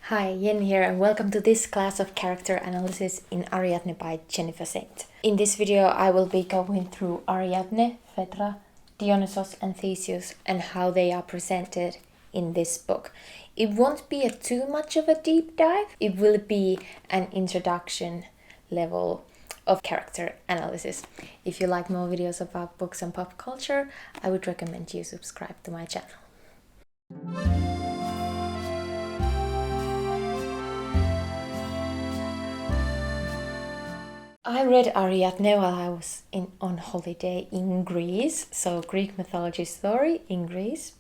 Hi, Yen here, and welcome to this class of character analysis in Ariadne by Jennifer Saint. In this video, I will be going through Ariadne, Phaedra, Dionysus and Theseus and how they are presented in this book. It won't be too much of a deep dive, it will be an introduction level of character analysis. If you like more videos about books and pop culture, I would recommend you subscribe to my channel. I read Ariadne while I was on holiday in Greece, so Greek mythology story in Greece.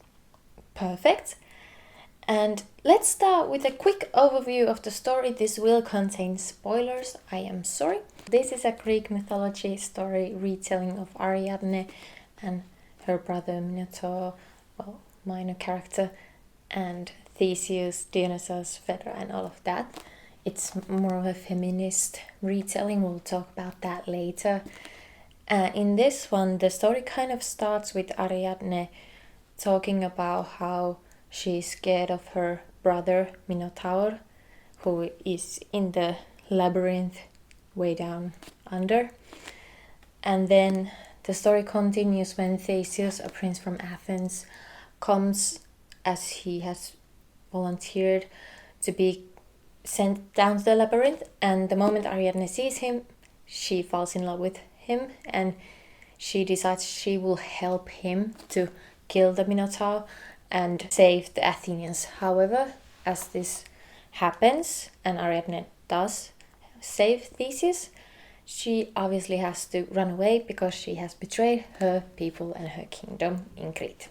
Perfect. And let's start with a quick overview of the story. This will contain spoilers, I am sorry. This is a Greek mythology story retelling of Ariadne and her brother Minotaur, minor character, and Theseus, Dionysus, Phaedra and all of that. It's more of a feminist retelling, we'll talk about that later. In this one, the story kind of starts with Ariadne talking about how she's scared of her brother Minotaur, who is in the labyrinth way down under. And then the story continues when Theseus, a prince from Athens, comes as he has volunteered to be sent down to the labyrinth, and the moment Ariadne sees him, she falls in love with him and she decides she will help him to kill the Minotaur and save the Athenians. However, as this happens and Ariadne does save Theseus, she obviously has to run away because she has betrayed her people and her kingdom in Crete.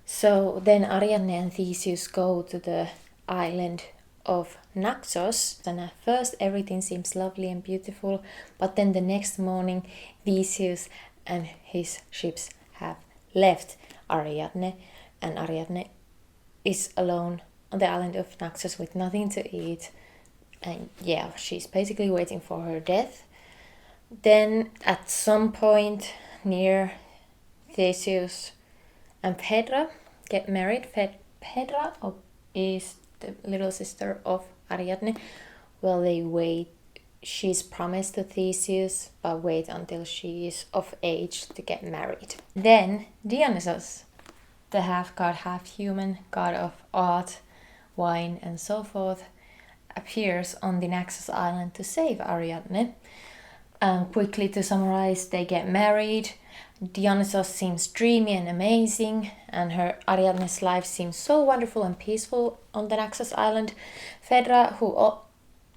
So then Ariadne and Theseus go to the island of Naxos, and at first everything seems lovely and beautiful, but then the next morning Theseus and his ships have left Ariadne, and Ariadne is alone on the island of Naxos with nothing to eat, and she's basically waiting for her death. Then at some point near Theseus and Phaedra get married. Phaedra is the little sister of Ariadne. Well, they wait. She's promised to Theseus, but wait until she is of age to get married. Then Dionysus, the half-god, half-human god of art, wine and so forth, appears on the Naxos island to save Ariadne. Quickly to summarize, they get married. Dionysus seems dreamy and amazing, and her Ariadne's life seems so wonderful and peaceful on the Naxos island. Phaedra, who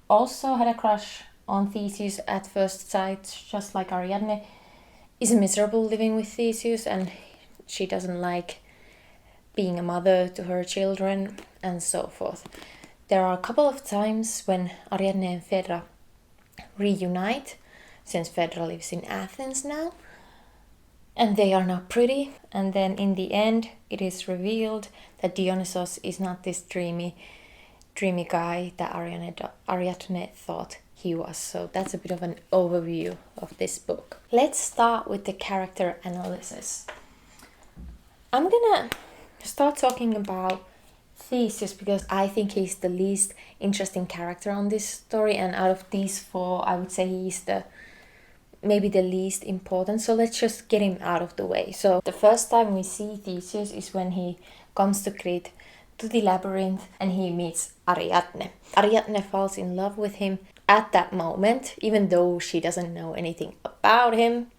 also had a crush on Theseus at first sight, just like Ariadne, is miserable living with Theseus, and she doesn't like being a mother to her children and so forth. There are a couple of times when Ariadne and Phaedra reunite, since Phaedra lives in Athens now, and they are not pretty. And then in the end, it is revealed that Dionysus is not this dreamy guy that Ariadne thought he was. So that's a bit of an overview of this book. Let's start with the character analysis. I'm gonna start talking about Theseus because I think he's the least interesting character on this story, and out of these four, I would say he's maybe the least important, so let's just get him out of the way. So the first time we see Theseus is when he comes to Crete, to the labyrinth, and he meets Ariadne. Ariadne falls in love with him at that moment, even though she doesn't know anything about him.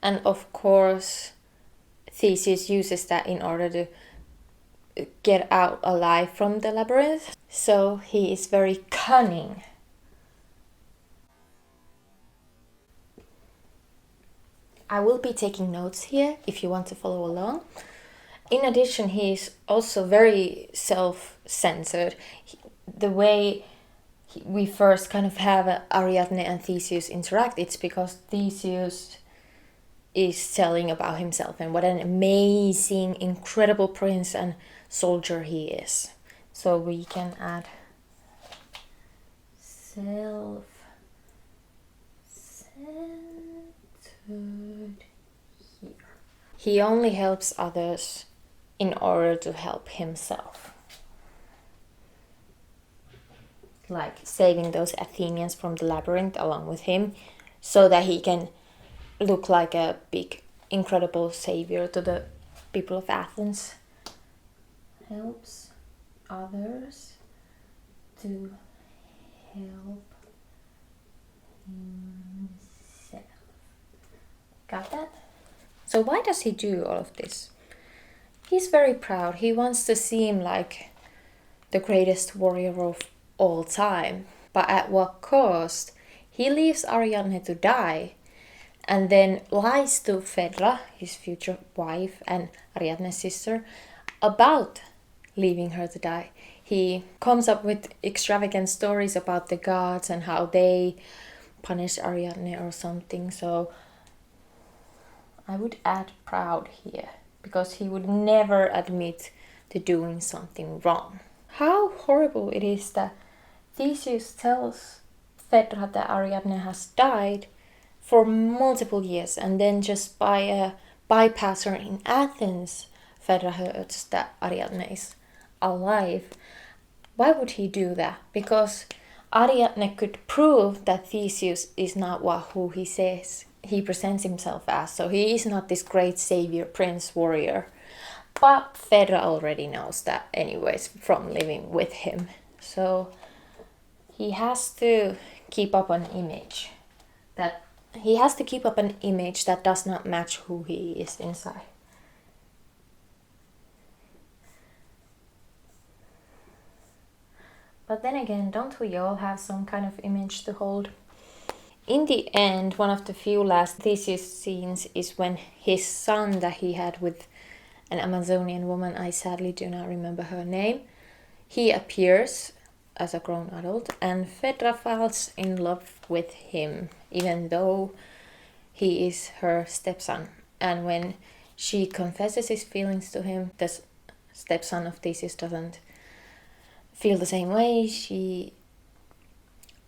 And of course, Theseus uses that in order to get out alive from the labyrinth. So he is very cunning. I will be taking notes here if you want to follow along. In addition, he is also very self-centered. The way we first kind of have Ariadne and Theseus interact, it's because Theseus is telling about himself and what an amazing, incredible prince and soldier he is. So we can add self-centered here. He only helps others in order to help himself. like saving those Athenians from the labyrinth along with him, so that he can look like a big, incredible savior to the people of Athens. Helps others to help himself. Got that? So why does he do all of this? He's very proud. He wants to seem like the greatest warrior of all time. But at what cost? He leaves Ariadne to die and then lies to Phaedra, his future wife and Ariadne's sister, about leaving her to die. He comes up with extravagant stories about the gods and how they punish Ariadne or something. So I would add proud here, because he would never admit to doing something wrong. How horrible it is that Theseus tells Phaedra that Ariadne has died for multiple years, and then just by a bypasser in Athens, Phaedra hears that Ariadne is alive. Why would he do that? Because Ariadne could prove that Theseus is not who he says he presents himself as. So he is not this great savior, prince, warrior. But Phaedra already knows that anyways from living with him. So he has to keep up an image that does not match who he is inside. But then again, don't we all have some kind of image to hold? In the end, one of the few last Theseus scenes is when his son that he had with an Amazonian woman, I sadly do not remember her name, he appears as a grown adult, and Phaedra falls in love with him, even though he is her stepson. And when she confesses his feelings to him, the stepson of Theseus doesn't feel the same way. She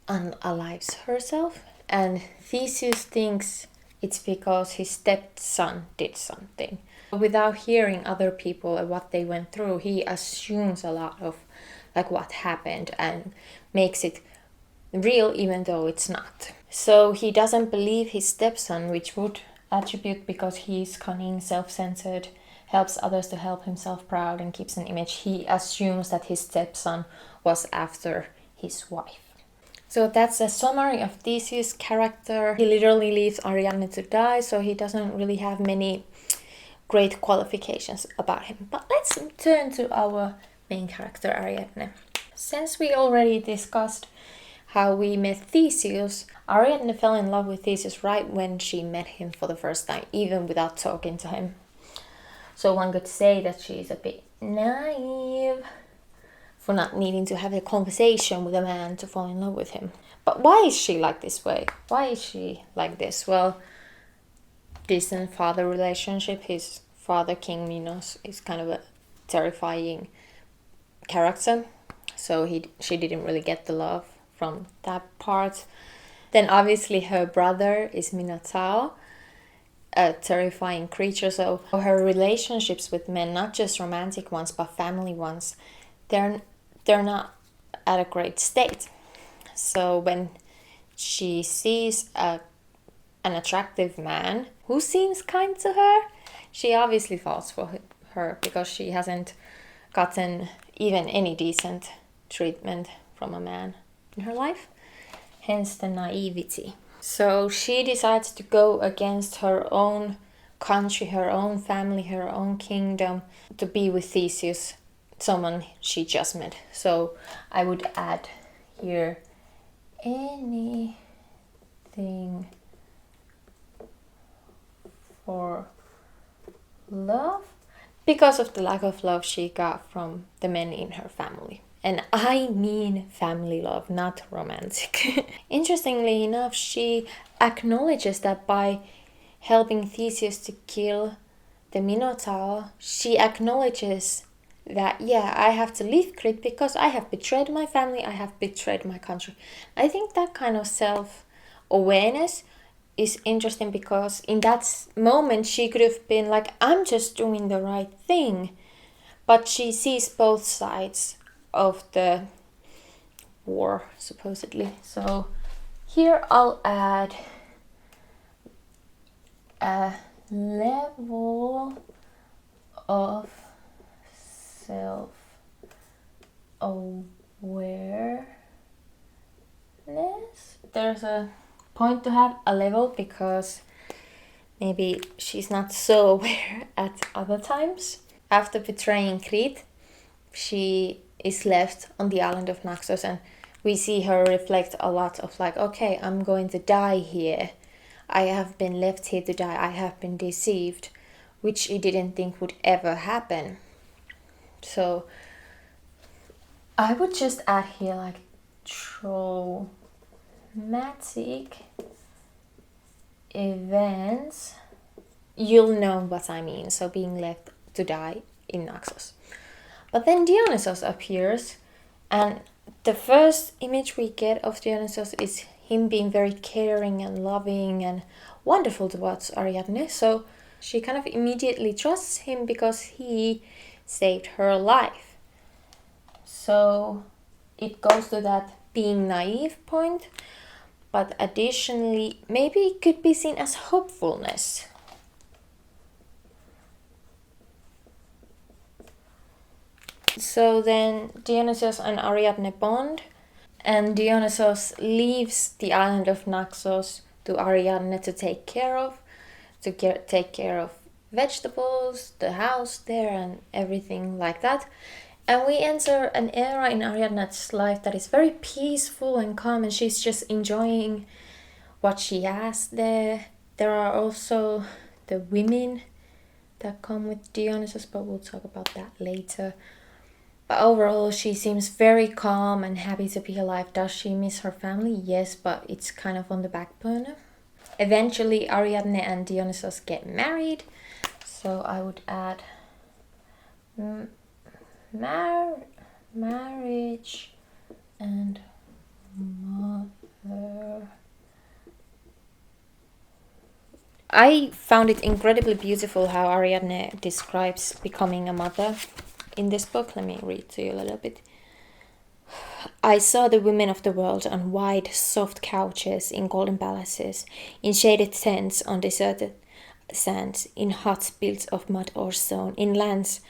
unalives herself, and Theseus thinks it's because his stepson did something. Without hearing other people and what they went through, he assumes a lot of like what happened and makes it real even though it's not. So he doesn't believe his stepson, which would attribute because he's cunning, self-centered, helps others to help himself proud and keeps an image. He assumes that his stepson was after his wife. So that's a summary of Theseus' character. He literally leaves Ariadne to die, so he doesn't really have many great qualifications about him. But let's turn to our main character, Ariadne. Since we already discussed how we met Theseus, Ariadne fell in love with Theseus right when she met him for the first time, even without talking to him. So one could say that she's a bit naive for not needing to have a conversation with a man to fall in love with him. But why is she like this way? Why is she like this? Well, distant father relationship. His father, King Minos, is kind of a terrifying character. So she didn't really get the love from that part. Then obviously her brother is Minotaur, a terrifying creature. So her relationships with men, not just romantic ones but family ones, they're not at a great state. So when she sees an attractive man who seems kind to her, she obviously falls for her because she hasn't gotten even any decent treatment from a man in her life. Hence the naivety. So she decides to go against her own country, her own family, her own kingdom to be with Theseus, someone she just met. So I would add here anything for love, because of the lack of love she got from the men in her family. And I mean family love, not romantic. Interestingly enough, she acknowledges that by helping Theseus to kill the Minotaur, she acknowledges that, yeah, I have to leave Crete because I have betrayed my family, I have betrayed my country. I think that kind of self-awareness is interesting because in that moment she could have been like, I'm just doing the right thing. But she sees both sides of the war, supposedly. So here I'll add a level of self-awareness. There's a point to have a level because maybe she's not so aware at other times. After betraying Crete, she is left on the island of Naxos, and we see her reflect a lot of like, okay, I'm going to die here. I have been left here to die. I have been deceived, which she didn't think would ever happen. So I would just add here like traumatic events. You'll know what I mean. So being left to die in Naxos. But then Dionysus appears, and the first image we get of Dionysus is him being very caring and loving and wonderful towards Ariadne. So she kind of immediately trusts him because he saved her life. So it goes to that being naive point, but additionally, maybe it could be seen as hopefulness. So then Dionysus and Ariadne bond, and Dionysus leaves the island of Naxos to Ariadne to take care of, take care of vegetables, the house there, and everything like that. And we enter an era in Ariadne's life that is very peaceful and calm, and she's just enjoying what she has there. There are also the women that come with Dionysus, but we'll talk about that later. But overall, she seems very calm and happy to be alive. Does she miss her family? Yes, but it's kind of on the back burner. Eventually, Ariadne and Dionysus get married. So I would add marriage and mother. I found it incredibly beautiful how Ariadne describes becoming a mother in this book. Let me read to you a little bit. I saw the women of the world on wide, soft couches in golden palaces, in shaded tents on deserted sands, in huts built of mud or stone, in lands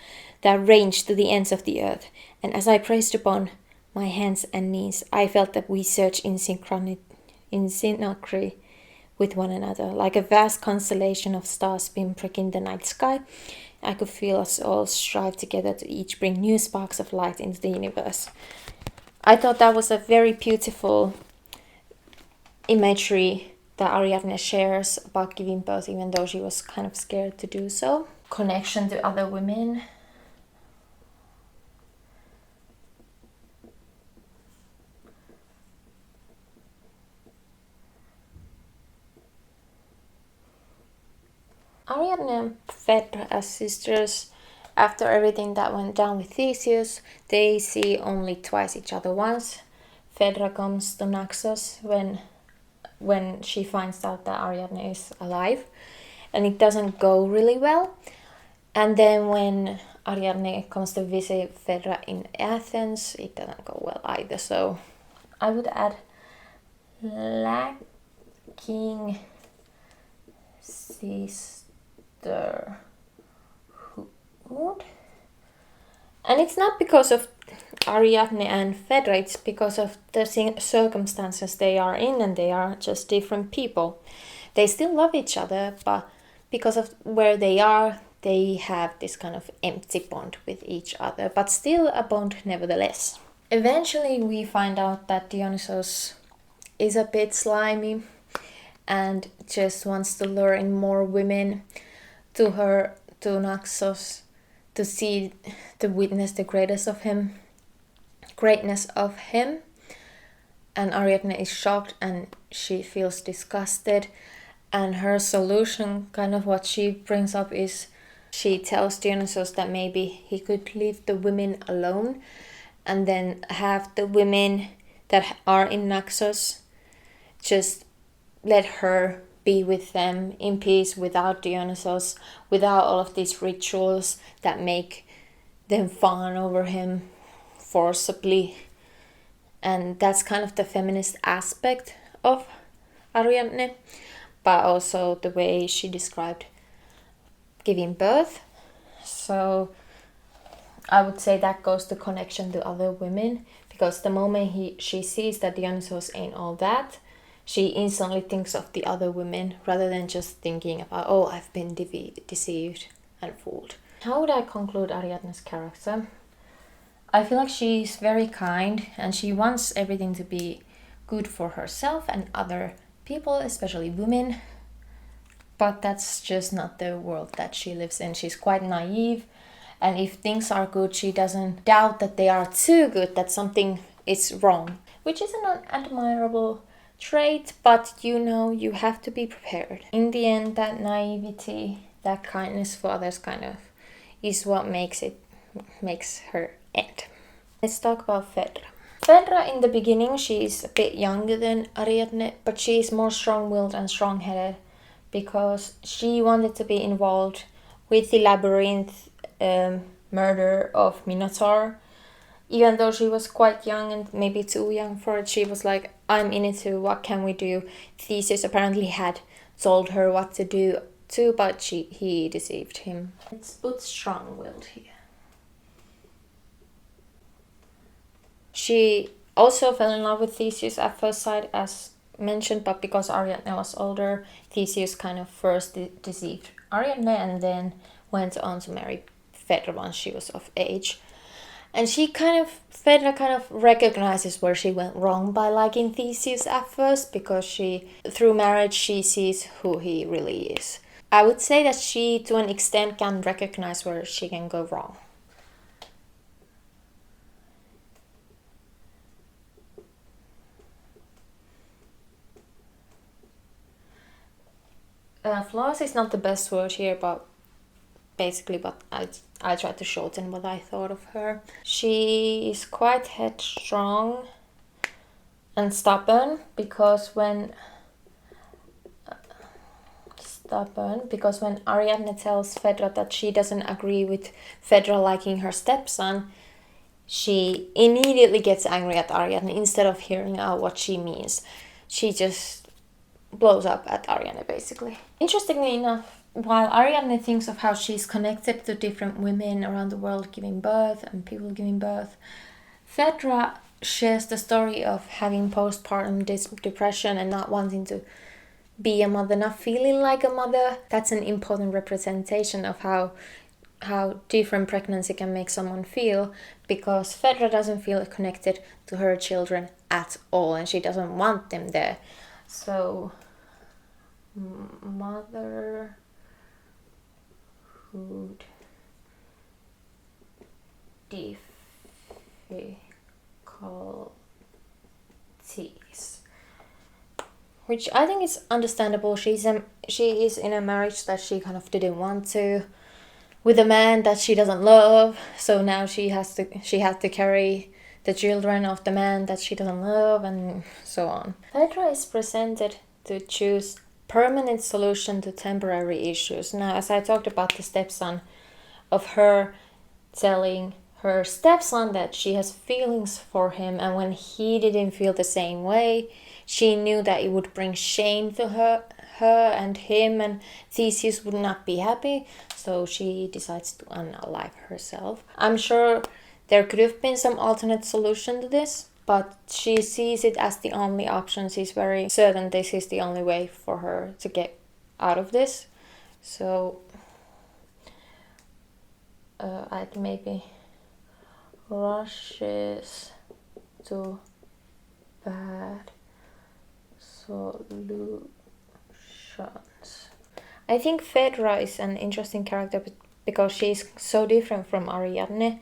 that ranged to the ends of the earth. And as I pressed upon my hands and knees, I felt that we surged in synchrony with one another, like a vast constellation of stars pinpricking the night sky. I could feel us all strive together to each bring new sparks of light into the universe. I thought that was a very beautiful imagery that Ariadne shares about giving birth, even though she was kind of scared to do so. Connection to other women. Ariadne and Phaedra as sisters, after everything that went down with Theseus, they see only twice each other. Once Phaedra comes to Naxos when she finds out that Ariadne is alive, and it doesn't go really well. And then when Ariadne comes to visit Phaedra in Athens, it doesn't go well either. So I would add lacking sisterhood. And it's not because of Ariadne and Phaedra, it's because of the circumstances they are in, and they are just different people. They still love each other, but because of where they are, they have this kind of empty bond with each other, but still a bond nevertheless. Eventually we find out that Dionysus is a bit slimy and just wants to lure in more women to Naxos to witness the greatness of him. And Ariadne is shocked and she feels disgusted, and her solution, kind of what she brings up, is she tells Dionysus that maybe he could leave the women alone and then have the women that are in Naxos just let her be with them in peace without Dionysus, without all of these rituals that make them fawn over him forcibly. and that's kind of the feminist aspect of Ariadne, but also the way she described giving birth. So I would say that goes to connection to other women, because the moment she sees that Dionysus ain't all that, she instantly thinks of the other women rather than just thinking about, oh, I've been deceived and fooled. How would I conclude Ariadne's character? I feel like she's very kind and she wants everything to be good for herself and other people, especially women. But that's just not the world that she lives in. She's quite naive, and if things are good, she doesn't doubt that they are too good, that something is wrong, which is an admirable trait, but you have to be prepared. In the end, that naivety, that kindness for others kind of is what makes her end. Let's talk about Phaedra. Phaedra, in the beginning, she is a bit younger than Ariadne, but she is more strong-willed and strong-headed because she wanted to be involved with the labyrinth murder of Minotaur. Even though she was quite young and maybe too young for it, she was like, I'm in it too, what can we do? Theseus apparently had told her what to do too, but he deceived him. Let's put strong-willed here. She also fell in love with Theseus at first sight, as mentioned, but because Ariadne was older, Theseus kind of first deceived Ariadne and then went on to marry Phaedra once she was of age. And Phaedra kind of recognizes where she went wrong by liking Theseus at first, because through marriage, she sees who he really is. I would say that she, to an extent, can recognize where she can go wrong. Flaws is not the best word here, but basically what I tried to shorten what I thought of her. She is quite headstrong and stubborn because when Ariadne tells Phaedra that she doesn't agree with Phaedra liking her stepson, she immediately gets angry at Ariadne instead of hearing out what she means. She just blows up at Ariadne, basically. Interestingly enough, while Ariadne thinks of how she's connected to different women around the world giving birth and people giving birth, Phaedra shares the story of having postpartum depression and not wanting to be a mother, not feeling like a mother. That's an important representation of how different pregnancy can make someone feel, because Phaedra doesn't feel connected to her children at all and she doesn't want them there. So, motherhood difficulties, which I think is understandable. She is in a marriage that she kind of didn't want to, with a man that she doesn't love. So now she had to carry the children of the man that she doesn't love, and so on. Phaedra is presented to choose permanent solution to temporary issues. Now, as I talked about the stepson, of her telling her stepson that she has feelings for him, and when he didn't feel the same way, she knew that it would bring shame to her and him, and Theseus would not be happy, so she decides to unalive herself. I'm sure there could have been some alternate solution to this, but she sees it as the only option. She's very certain this is the only way for her to get out of this. So I'd maybe rushes to bad solutions. I think Phaedra is an interesting character because she's so different from Ariadne,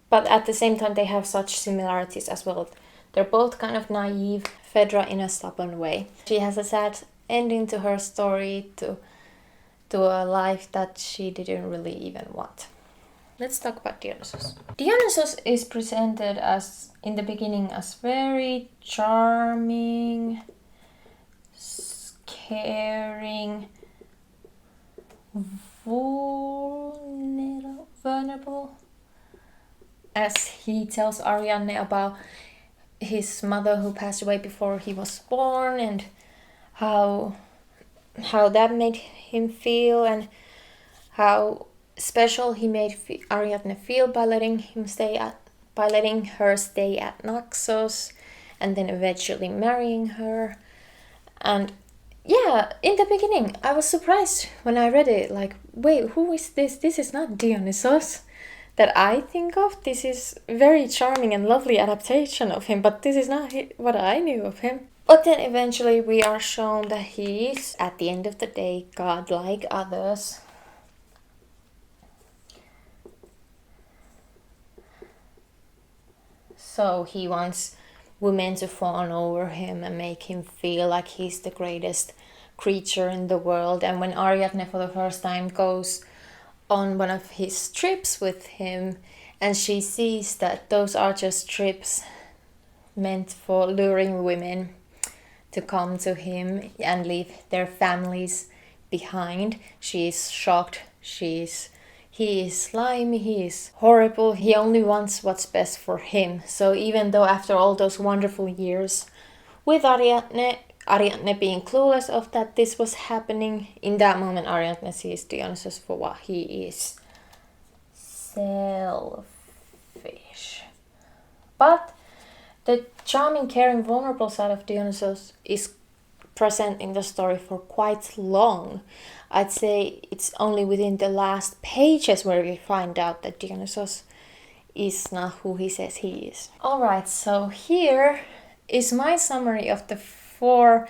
but at the same time they have such similarities as well. They're both kind of naive, Phaedra in a stubborn way. She has a sad ending to her story, to a life that she didn't really even want. Let's talk about Dionysus. Dionysus is presented as, in the beginning, as very charming, caring, vulnerable, as he tells Ariadne about his mother who passed away before he was born, and how that made him feel, and how special he made Ariadne feel by letting her stay at Naxos, and then eventually marrying her. And yeah, in the beginning I was surprised when I read it, like, wait, who is this? This is not Dionysus that I think of. This is very charming and lovely adaptation of him, but this is not what I knew of him. But then eventually we are shown that he is, at the end of the day, God like others. So he wants women to fawn over him and make him feel like he's the greatest creature in the world. And when Ariadne for the first time goes on one of his trips with him, and she sees that those are just trips meant for luring women to come to him and leave their families behind, she is shocked. He is slimy, he is horrible, he only wants what's best for him. So even though after all those wonderful years with Ariadne being clueless of that this was happening, in that moment Ariadne sees Dionysus for what he is. Selfish. But the charming, caring, vulnerable side of Dionysus is present in the story for quite long. I'd say it's only within the last pages where we find out that Dionysus is not who he says he is. Alright, so here is my summary of the 4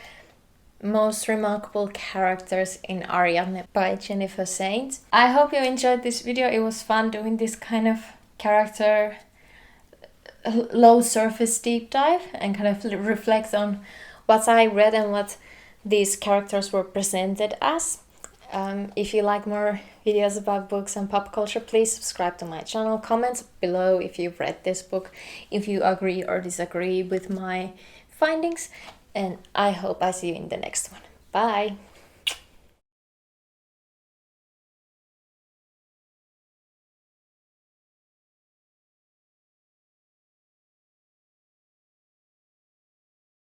most remarkable characters in Ariadne by Jennifer Saint. I hope you enjoyed this video. It was fun doing this kind of character low surface deep dive and kind of reflect on what I read and what these characters were presented as. If you like more videos about books and pop culture, please subscribe to my channel. Comment below if you've read this book, if you agree or disagree with my findings, and I hope I see you in the next one. Bye!